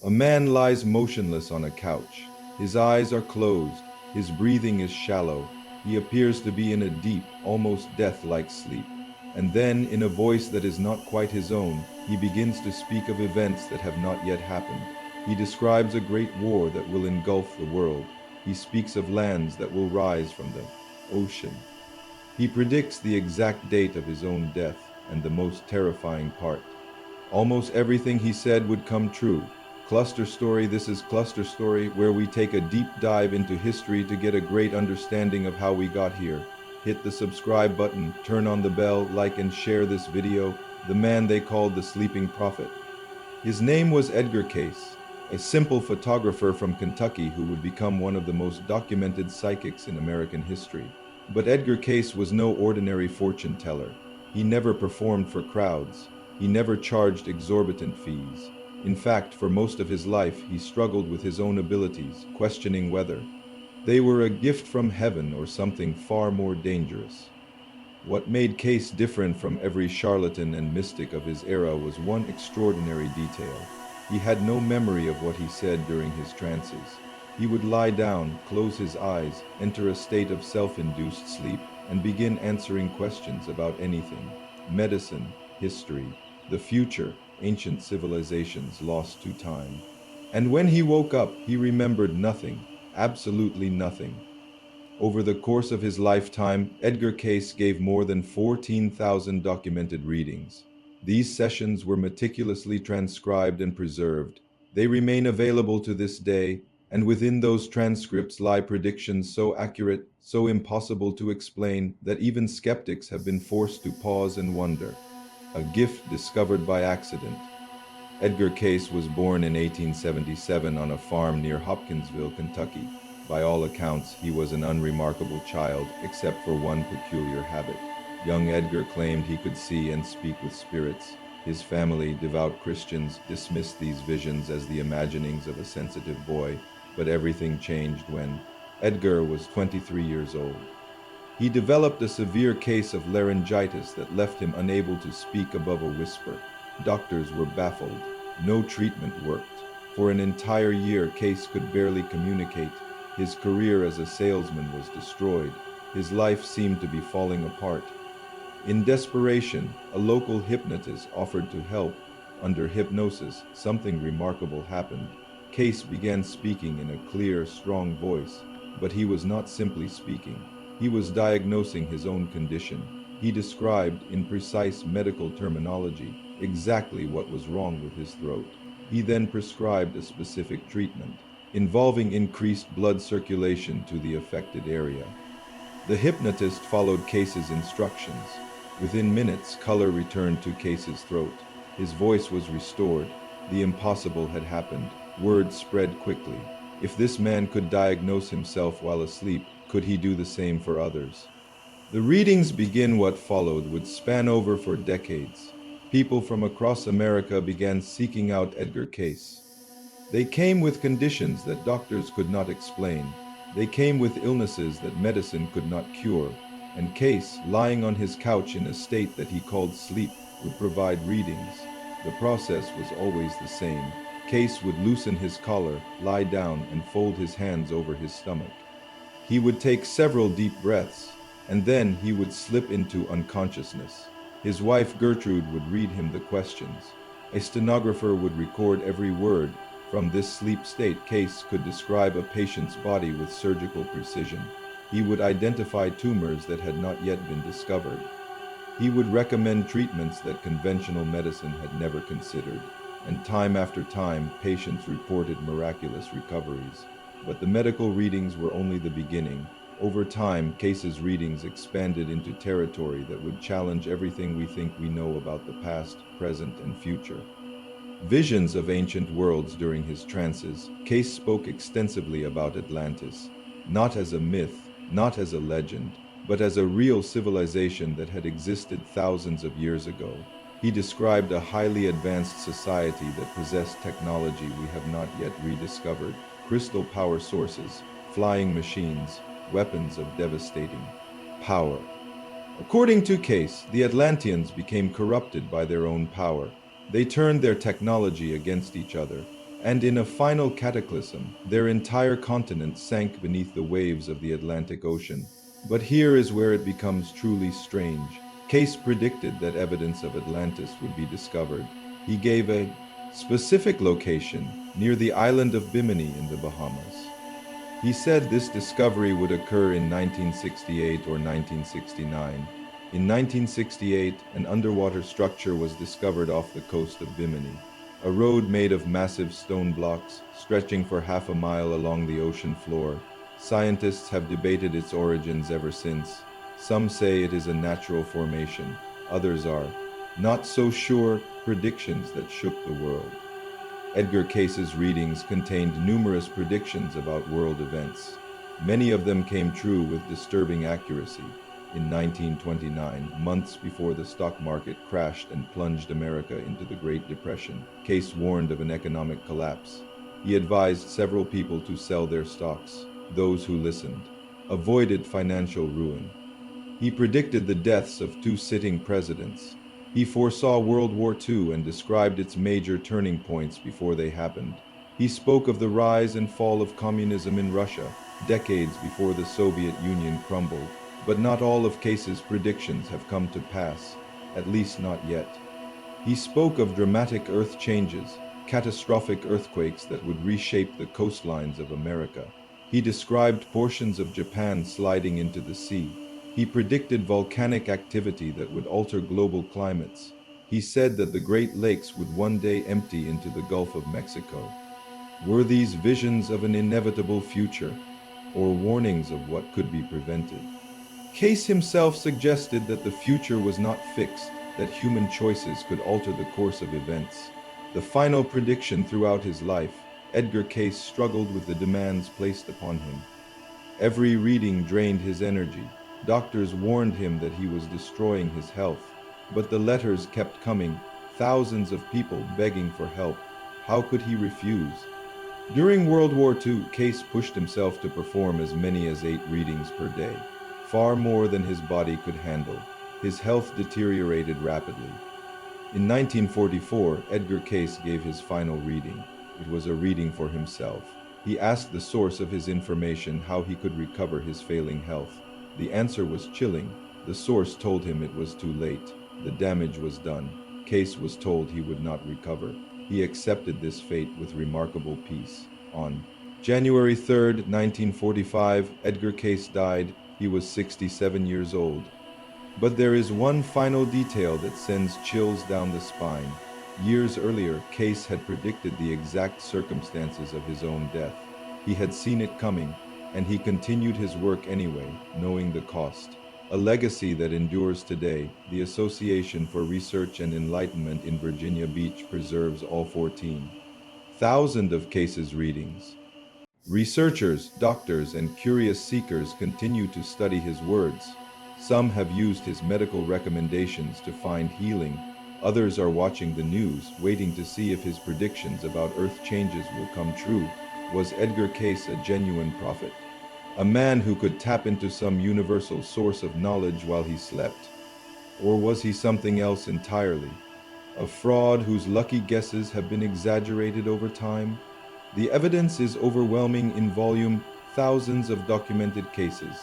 A man lies motionless on a couch. His eyes are closed. His breathing is shallow. He appears to be in a deep, almost death-like sleep. And then, in a voice that is not quite his own, he begins to speak of events that have not yet happened. He describes a great war that will engulf the world. He speaks of lands that will rise from the ocean. He predicts the exact date of his own death, and the most terrifying part. Almost everything he said would come true. Clusterstory, this is Clusterstory, where we take a deep dive into history to get a great understanding of how we got here. Hit the subscribe button, turn on the bell, like and share this video. The man they called the Sleeping Prophet. His name was Edgar Cayce, a simple photographer from Kentucky who would become one of the most documented psychics in American history. But Edgar Cayce was no ordinary fortune teller. He never performed for crowds. He never charged exorbitant fees. In fact, for most of his life, he struggled with his own abilities, questioning whether they were a gift from heaven or something far more dangerous. What made Case different from every charlatan and mystic of his era was one extraordinary detail. He had no memory of what he said during his trances. He would lie down, close his eyes, enter a state of self-induced sleep, and begin answering questions about anything: medicine, history, the future, ancient civilizations lost to time. And when he woke up, he remembered nothing, absolutely nothing. Over the course of his lifetime, Edgar Cayce gave more than 14,000 documented readings. These sessions were meticulously transcribed and preserved. They remain available to this day, and within those transcripts lie predictions so accurate, so impossible to explain, that even skeptics have been forced to pause and wonder. A gift discovered by accident. Edgar Cayce was born in 1877 on a farm near Hopkinsville, Kentucky. By all accounts, he was an unremarkable child, except for one peculiar habit. Young Edgar claimed he could see and speak with spirits. His family, devout Christians, dismissed these visions as the imaginings of a sensitive boy, but everything changed when Edgar was 23 years old. He developed a severe case of laryngitis that left him unable to speak above a whisper. Doctors were baffled. No treatment worked. For an entire year, Case could barely communicate. His career as a salesman was destroyed. His life seemed to be falling apart. In desperation, a local hypnotist offered to help. Under hypnosis, something remarkable happened. Case began speaking in a clear, strong voice, but he was not simply speaking. He was diagnosing his own condition. He described, in precise medical terminology, exactly what was wrong with his throat. He then prescribed a specific treatment, involving increased blood circulation to the affected area. The hypnotist followed Case's instructions. Within minutes, color returned to Case's throat. His voice was restored. The impossible had happened. Word spread quickly. If this man could diagnose himself while asleep, could he do the same for others? The readings begin. What followed would span over for decades. People from across America began seeking out Edgar Cayce. They came with conditions that doctors could not explain. They came with illnesses that medicine could not cure. And Cayce, lying on his couch in a state that he called sleep, would provide readings. The process was always the same. Cayce would loosen his collar, lie down, and fold his hands over his stomach. He would take several deep breaths, and then he would slip into unconsciousness. His wife Gertrude would read him the questions. A stenographer would record every word. From this sleep state, Cayce could describe a patient's body with surgical precision. He would identify tumors that had not yet been discovered. He would recommend treatments that conventional medicine had never considered. And time after time, patients reported miraculous recoveries. But the medical readings were only the beginning. Over time, Cayce's readings expanded into territory that would challenge everything we think we know about the past, present, and future. Visions of ancient worlds. During his trances, Cayce spoke extensively about Atlantis, not as a myth, not as a legend, but as a real civilization that had existed thousands of years ago. He described a highly advanced society that possessed technology we have not yet rediscovered: crystal power sources, flying machines, weapons of devastating power. According to Cayce, the Atlanteans became corrupted by their own power. They turned their technology against each other. And in a final cataclysm, their entire continent sank beneath the waves of the Atlantic Ocean. But here is where it becomes truly strange. Cayce predicted that evidence of Atlantis would be discovered. He gave a specific location near the island of Bimini in the Bahamas. He said this discovery would occur in 1968 or 1969. In 1968, an underwater structure was discovered off the coast of Bimini. A road made of massive stone blocks, stretching for half a mile along the ocean floor. Scientists have debated its origins ever since. Some say it is a natural formation, others are not so sure predictions that shook the world. Edgar Cayce's readings contained numerous predictions about world events. Many of them came true with disturbing accuracy. In 1929, months before the stock market crashed and plunged America into the Great Depression, Cayce warned of an economic collapse. He advised several people to sell their stocks. Those who listened avoided financial ruin. He predicted the deaths of two sitting presidents. He foresaw World War II and described its major turning points before they happened. He spoke of the rise and fall of communism in Russia, decades before the Soviet Union crumbled. But not all of Cayce's predictions have come to pass, at least not yet. He spoke of dramatic earth changes, catastrophic earthquakes that would reshape the coastlines of America. He described portions of Japan sliding into the sea. He predicted volcanic activity that would alter global climates. He said that the Great Lakes would one day empty into the Gulf of Mexico. Were these visions of an inevitable future, or warnings of what could be prevented? Cayce himself suggested that the future was not fixed, that human choices could alter the course of events. The final prediction throughout his life, Edgar Cayce struggled with the demands placed upon him. Every reading drained his energy. Doctors warned him that he was destroying his health. But the letters kept coming, thousands of people begging for help. How could he refuse? During World War II, Cayce pushed himself to perform as many as 8 readings per day, far more than his body could handle. His health deteriorated rapidly. In 1944, Edgar Cayce gave his final reading. It was a reading for himself. He asked the source of his information how he could recover his failing health. The answer was chilling. The source told him it was too late. The damage was done. Cayce was told he would not recover. He accepted this fate with remarkable peace. On January 3, 1945, Edgar Cayce died. He was 67 years old. But there is one final detail that sends chills down the spine. Years earlier, Cayce had predicted the exact circumstances of his own death. He had seen it coming, and he continued his work anyway, knowing the cost. A legacy that endures today. The Association for Research and Enlightenment in Virginia Beach preserves all 14,000 of Cayce's readings. Researchers, doctors, and curious seekers continue to study his words. Some have used his medical recommendations to find healing. Others are watching the news, waiting to see if his predictions about Earth changes will come true. Was Edgar Cayce a genuine prophet? A man who could tap into some universal source of knowledge while he slept? Or was he something else entirely? A fraud whose lucky guesses have been exaggerated over time? The evidence is overwhelming in volume, thousands of documented cases,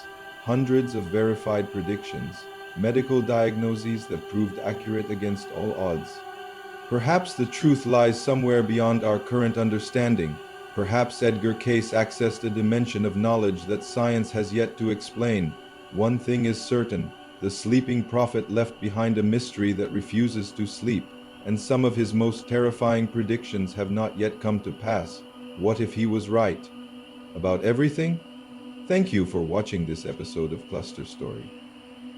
hundreds of verified predictions, medical diagnoses that proved accurate against all odds. Perhaps the truth lies somewhere beyond our current understanding. Perhaps Edgar Cayce accessed a dimension of knowledge that science has yet to explain. One thing is certain, the sleeping prophet left behind a mystery that refuses to sleep, and some of his most terrifying predictions have not yet come to pass. What if he was right? About everything? Thank you for watching this episode of Clusterstory.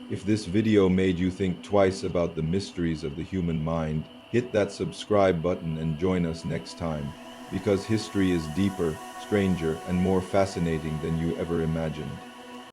If this video made you think twice about the mysteries of the human mind, hit that subscribe button and join us next time, because history is deeper, stranger, and more fascinating than you ever imagined.